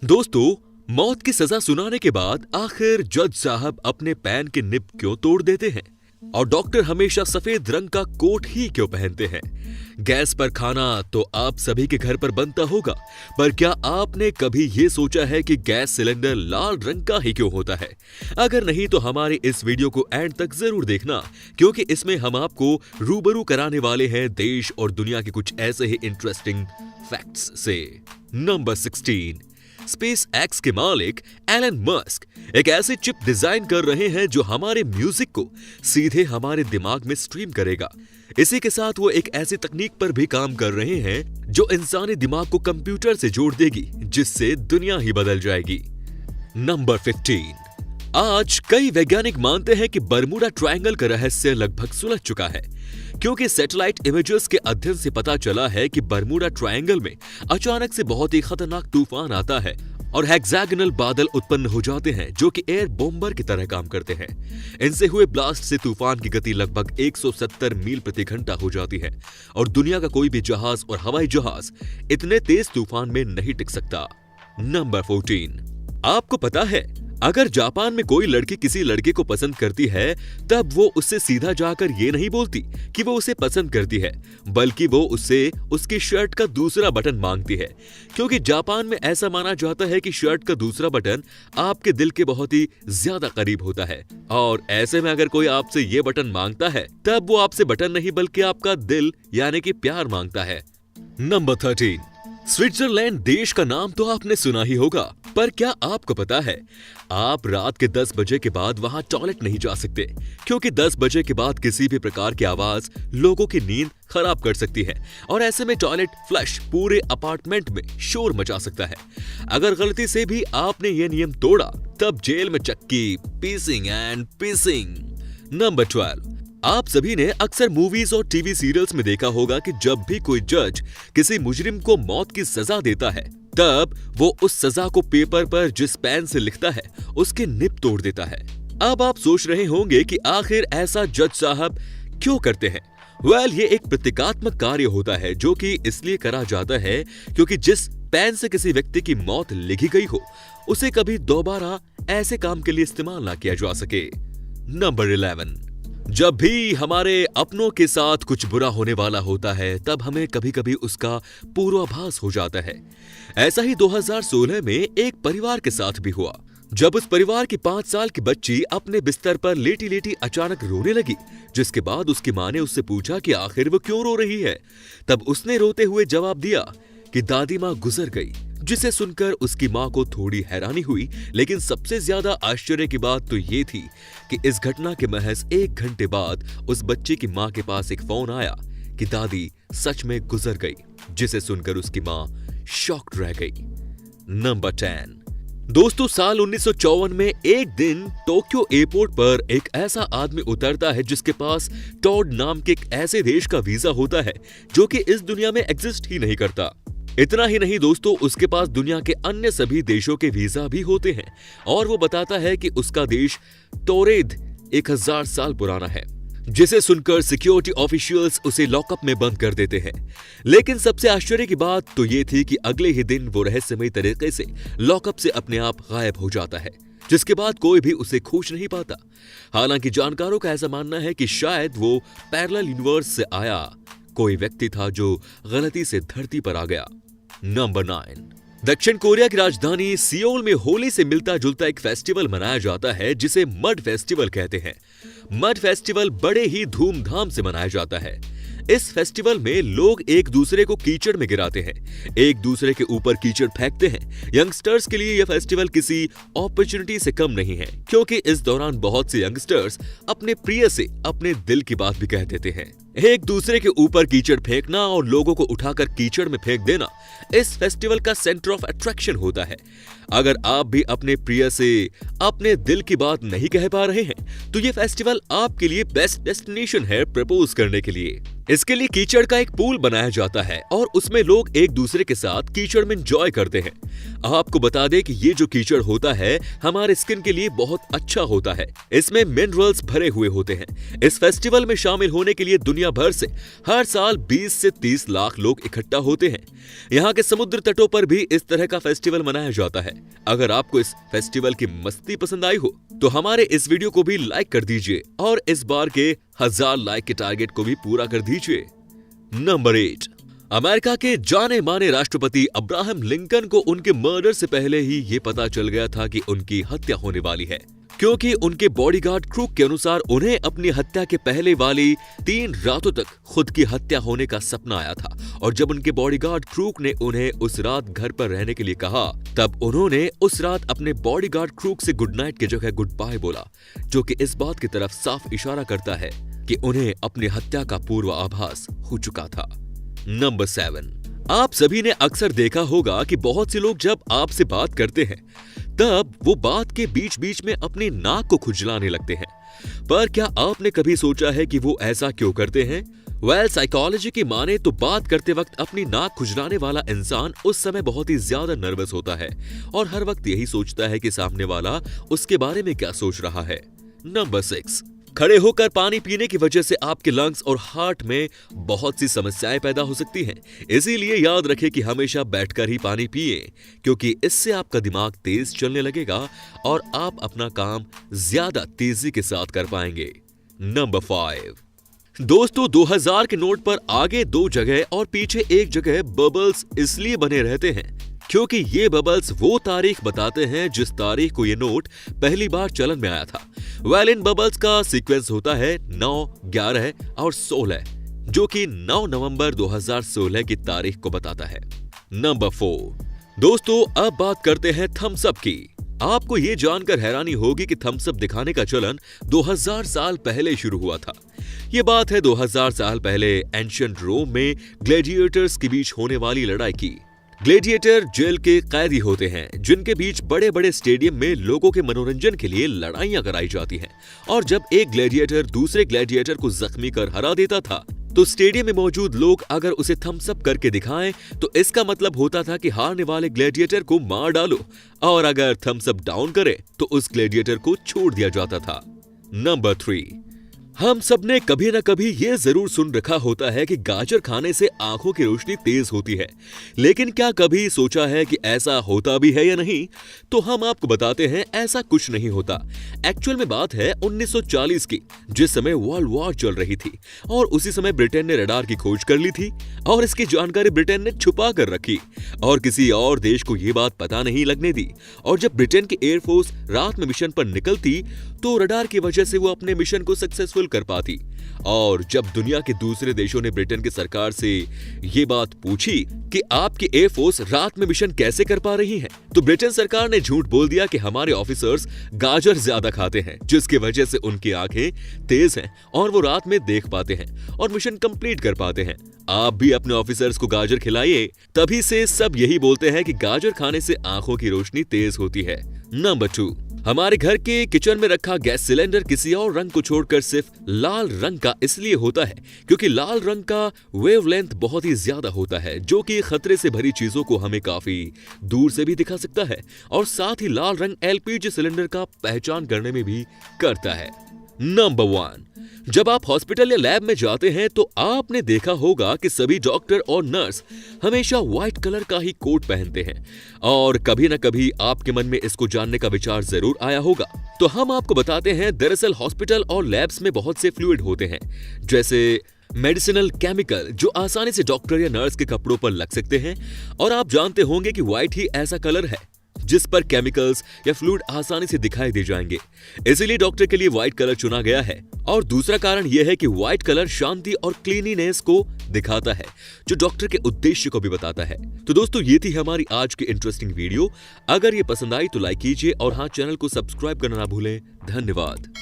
दोस्तों, मौत की सजा सुनाने के बाद आखिर जज साहब अपने पैन की निब क्यों तोड़ देते हैं? और डॉक्टर हमेशा सफेद रंग का कोट ही क्यों पहनते हैं? गैस पर खाना तो आप सभी के घर पर बनता होगा, पर क्या आपने कभी ये सोचा है कि गैस सिलेंडर लाल रंग का ही क्यों होता है? अगर नहीं तो हमारे इस वीडियो को एंड तक जरूर देखना, क्योंकि इसमें हम आपको रूबरू कराने वाले हैं देश और दुनिया के कुछ ऐसे ही इंटरेस्टिंग फैक्ट्स से। नंबर 16, स्पेस एक्स के मालिक एलन मस्क एक ऐसी चिप डिजाइन कर रहे हैं जो हमारे म्यूजिक को सीधे हमारे दिमाग में स्ट्रीम करेगा। इसी के साथ वो एक ऐसी तकनीक पर भी काम कर रहे हैं जो इंसानी दिमाग को कंप्यूटर से जोड़ देगी, जिससे दुनिया ही बदल जाएगी। नंबर 15, आज कई वैज्ञानिक मानते हैं कि बरमूडा ट्रायंगल का रहस्य लगभग सुलझ चुका है, क्योंकि सैटेलाइट इमेजेस के अध्ययन से पता चला है कि बरमूडा ट्रायंगल में अचानक से बहुत ही खतरनाक तूफान आता है और हेक्सागोनल बादल उत्पन्न हो जाते हैं जो कि एयर बॉम्बर की तरह काम करते हैं। इनसे हुए ब्लास्ट से तूफान की गति लगभग 170 मील प्रति घंटा हो जाती है और दुनिया का कोई भी जहाज और हवाई जहाज इतने तेज तूफान में नहीं टिक सकता। नंबर 14, आपको पता है अगर जापान में कोई लड़की किसी लड़के को पसंद करती है, तब वो उससे सीधा जाकर ये नहीं बोलती कि वो उसे पसंद करती है, बल्कि वो उससे उसकी शर्ट का दूसरा बटन मांगती है, क्योंकि जापान में ऐसा माना जाता है कि शर्ट का दूसरा बटन आपके दिल के बहुत ही ज्यादा करीब होता है। और ऐसे में अगर कोई आपसे ये बटन मांगता है, तब वो आपसे बटन नहीं बल्कि आपका दिल यानी कि प्यार मांगता है। नंबर 13, स्विट्जरलैंड देश का नाम तो आपने सुना ही होगा, पर क्या आपको पता है आप रात के 10 बजे के बाद वहां टॉयलेट नहीं जा सकते, क्योंकि 10 बजे के बाद किसी भी प्रकार की आवाज लोगों की नींद खराब कर सकती है और ऐसे में टॉयलेट फ्लश पूरे अपार्टमेंट में शोर मचा सकता है। अगर गलती से भी आपने ये नियम तोड़ा, तब जेल में चक्की, पीसिंग एंड पीसिंग। नंबर 12, आप सभी ने अक्सर मूवीज और टीवी सीरियल्स में देखा होगा कि जब भी कोई जज किसी मुजरिम को मौत की सजा देता है, तब वो उस सजा को पेपर पर जिस पेन से लिखता है उसके निब तोड़ देता है। अब आप सोच रहे होंगे कि आखिर ऐसा जज साहब क्यों करते हैं? ये एक प्रतीकात्मक कार्य होता है जो कि इसलिए करा जाता है क्योंकि जिस पेन से किसी व्यक्ति की मौत लिखी गई हो, उसे कभी दोबारा ऐसे काम के लिए इस्तेमाल ना किया जा सके। नंबर 11, जब भी हमारे अपनों के साथ कुछ बुरा होने वाला होता है, तब हमें कभी कभी उसका पूर्वाभास हो जाता है। ऐसा ही 2016 में एक परिवार के साथ भी हुआ, जब उस परिवार की 5 साल की बच्ची अपने बिस्तर पर लेटी लेटी अचानक रोने लगी, जिसके बाद उसकी मां ने उससे पूछा कि आखिर वो क्यों रो रही है। तब उसने रोते हुए जवाब दिया कि दादी मां गुजर गई, जिसे सुनकर उसकी मां को थोड़ी हैरानी हुई, लेकिन सबसे ज्यादा आश्चर्य की बात तो ये थी कि इस घटना के महज 1 घंटे बाद उस बच्चे की मां के पास एक फोन आया कि दादी सच में गुजर गई, जिसे सुनकर उसकी मां शॉक्ड रह गई। नंबर 10, दोस्तों, साल 1954 में एक दिन टोक्यो एयरपोर्ट पर एक ऐसा आदमी उतरता है जिसके पास टॉड नाम के एक ऐसे देश का वीजा होता है जो कि इस दुनिया में एग्जिस्ट ही नहीं करता। इतना ही नहीं दोस्तों, उसके पास दुनिया के अन्य सभी देशों के वीजा भी होते हैं और वो बताता है कि उसका देश तोरेद 1000 साल पुराना है, जिसे सुनकर सिक्योरिटी ऑफिशियल्स उसे लॉकअप में बंद कर देते हैं। लेकिन सबसे आश्चर्य की बात तो ये थी कि अगले ही दिन वो रहस्यमयी तरीके से लॉकअप से अपने आप गायब हो जाता है, जिसके बाद कोई भी उसे खोज नहीं पाता। हालांकि जानकारों का ऐसा मानना है कि शायद वो पैरेलल यूनिवर्स से आया कोई व्यक्ति था जो गलती से धरती पर आ गया। नंबर 9, दक्षिण कोरिया की राजधानी सियोल में होली से मिलता जुलता एक फेस्टिवल मनाया जाता है जिसे मड फेस्टिवल कहते हैं। मड फेस्टिवल बड़े ही धूमधाम से मनाया जाता है। इस फेस्टिवल में लोग एक दूसरे को कीचड़ में गिराते हैं, एक दूसरे के ऊपर कीचड़ फेंकते हैं। यंगस्टर्स के लिए यह फेस्टिवल किसी अपॉर्चुनिटी से कम नहीं है, क्योंकि इस दौरान बहुत से यंगस्टर्स अपने प्रिय से अपने दिल की बात भी कह देते हैं। एक दूसरे के ऊपर कीचड़ फेंकना और लोगों को उठाकर कीचड़ में फेंक देना इस फेस्टिवल का सेंटर ऑफ अट्रैक्शन होता है। अगर आप भी अपने प्रिय से अपने दिल की बात नहीं कह पा रहे हैं, तो ये फेस्टिवल आपके लिए बेस्ट डेस्टिनेशन है प्रपोज करने के लिए। इसके लिए कीचड़ का एक पूल बनाया जाता है और उसमें लोग एक दूसरे के साथ कीचड़ में एंजॉय करते हैं। आपको बता दें कि ये जो कीचड़ होता है हमारे स्किन के लिए बहुत अच्छा होता है। इसमें मिनरल्स भरे हुए होते हैं। इस फेस्टिवल में शामिल होने के लिए दुनिया भर से हर साल 20 से 30 लाख लोग इकट्ठा होते हैं। यहाँ के समुद्र तटों पर भी इस तरह का फेस्टिवल मनाया जाता है। अगर आपको इस फेस्टिवल की मस्ती पसंद आई हो तो हमारे इस वीडियो को भी लाइक कर दीजिए और इस बार के 1000 लाइक के टारगेट को भी पूरा कर दीजिए। नंबर 8। अमेरिका के जाने माने राष्ट्रपति अब्राहम लिंकन को उनके मर्डर से पहले ही ये पता चल गया था कि उनकी हत्या होने वाली है, क्योंकि उनके बॉडीगार्ड क्रूक के अनुसार उन्हें अपनी हत्या के पहले वाली 3 रातों तक खुद की हत्या होने का सपना आया था। और जब उनके बॉडीगार्ड क्रूक ने उन्हें उस रात घर पर रहने के लिए कहा, तब उन्होंने उस रात अपने बॉडीगार्ड क्रूक से गुड नाइट की जगह गुड बाय बोला, जो कि इस बात की तरफ साफ इशारा करता है कि उन्हें अपनी हत्या का पूर्वाभास हो चुका था। नंबर 7। आप सभी ने अक्सर देखा होगा कि बहुत से लोग जब आपसे बात करते हैं तब वो बात के बीच बीच में अपनी नाक को खुजलाने लगते हैं। पर क्या आपने कभी सोचा है कि वो ऐसा क्यों करते हैं? साइकोलॉजी की माने तो बात करते वक्त अपनी नाक खुजलाने वाला इंसान उस समय बहुत ही ज्यादा नर्वस होता है और हर वक्त यही सोचता है कि सामने वाला उसके बारे में क्या सोच रहा है। नंबर 6। खड़े होकर पानी पीने की वजह से आपके लंग्स और हार्ट में बहुत सी समस्याएं पैदा हो सकती हैं। इसीलिए याद रखें कि हमेशा बैठकर ही पानी पिए, क्योंकि इससे आपका दिमाग तेज चलने लगेगा और आप अपना काम ज्यादा तेजी के साथ कर पाएंगे। नंबर 5। दोस्तों, 2000 के नोट पर आगे 2 जगह और पीछे 1 जगह बबल्स इसलिए बने रहते हैं क्योंकि ये बबल्स वो तारीख बताते हैं जिस तारीख को ये नोट पहली बार चलन में आया था। इन बबल्स का सीक्वेंस होता है 9, 11 और 16, जो कि 9 नवंबर 2016 की तारीख को बताता है। नंबर 4। दोस्तों, अब बात करते हैं थम्स अप की। आपको ये जानकर हैरानी होगी कि थम्स अप दिखाने का चलन 2000 साल पहले शुरू हुआ था। ये बात है 2000 साल पहले एंशिएंट रोम में ग्लैडिएटर्स के बीच होने वाली लड़ाई की। ग्लैडिएटर जेल के कैदी होते हैं जिनके बीच बड़े बड़े स्टेडियम में लोगों के मनोरंजन के लिए लड़ाइयां कराई जाती हैं। और जब एक ग्लैडिएटर दूसरे ग्लैडिएटर को जख्मी कर हरा देता था तो स्टेडियम में मौजूद लोग अगर उसे थम्स अप करके दिखाएं तो इसका मतलब होता था कि हारने वाले ग्लैडिएटर को मार डालो, और अगर थम्स अप डाउन करे तो उस ग्लैडिएटर को छोड़ दिया जाता था। नंबर 3। हम सब ने कभी न कभी ये जरूर सुन रखा होता है कि गाजर खाने से आंखों की रोशनी तेज होती है, लेकिन क्या कभी सोचा है कि ऐसा होता भी है या नहीं? तो हम आपको बताते हैं, ऐसा कुछ नहीं होता। एक्चुअल में बात है 1940 की, जिस समय वर्ल्ड वॉर चल रही थी और उसी समय ब्रिटेन ने रडार की खोज कर ली थी और इसकी जानकारी ब्रिटेन ने छुपा कर रखी और किसी और देश को ये बात पता नहीं लगने दी। और जब ब्रिटेन की एयरफोर्स रात में मिशन पर निकलती तो रडार की वजह से वो अपने मिशन को सक्सेसफुल कर पाती। और जब दुनिया के दूसरे देशों ने ब्रिटेन की सरकार से ये बात पूछी कि आपकी एयरफोर्स रात में मिशन कैसे कर पा रही है, तो ब्रिटेन सरकार ने झूठ बोल दिया कि हमारे ऑफिसर्स गाजर ज्यादा खाते हैं, जिसकी वजह से उनकी आंखें तेज हैं और वो रात में देख पाते हैं और मिशन कंप्लीट कर पाते हैं। आप भी अपने ऑफिसर्स को गाजर खिलाइए, तभी से सब यही बोलते हैं कि गाजर खाने से आंखों की रोशनी तेज होती है। नंबर 2। हमारे घर के किचन में रखा गैस सिलेंडर किसी और रंग को छोड़कर सिर्फ लाल रंग का इसलिए होता है क्योंकि लाल रंग का वेवलेंथ बहुत ही ज्यादा होता है, जो कि खतरे से भरी चीजों को हमें काफी दूर से भी दिखा सकता है। और साथ ही लाल रंग एलपीजी सिलेंडर का पहचान करने में भी करता है। नंबर 1। जब आप हॉस्पिटल या लैब में जाते हैं तो आपने देखा होगा कि सभी डॉक्टर और नर्स हमेशा व्हाइट कलर का ही कोट पहनते हैं, और कभी न कभी आपके मन में इसको जानने का विचार जरूर आया होगा। तो हम आपको बताते हैं, दरअसल हॉस्पिटल और लैब्स में बहुत से फ्लूइड होते हैं, जैसे मेडिसिनल केमिकल, जो आसानी से डॉक्टर या नर्स के कपड़ों पर लग सकते हैं। और आप जानते होंगे कि व्हाइट ही ऐसा कलर है जिस पर केमिकल्स या फ्लूइड आसानी से दिखाई दे जाएंगे, इसीलिए डॉक्टर के लिए व्हाइट कलर चुना गया है। और दूसरा कारण यह है कि व्हाइट कलर शांति और क्लीनिनेस को दिखाता है, जो डॉक्टर के उद्देश्य को भी बताता है। तो दोस्तों, ये थी हमारी आज की इंटरेस्टिंग वीडियो। अगर ये पसंद आई तो लाइक कीजिए और हाँ, चैनल को सब्सक्राइब करना ना भूलें। धन्यवाद।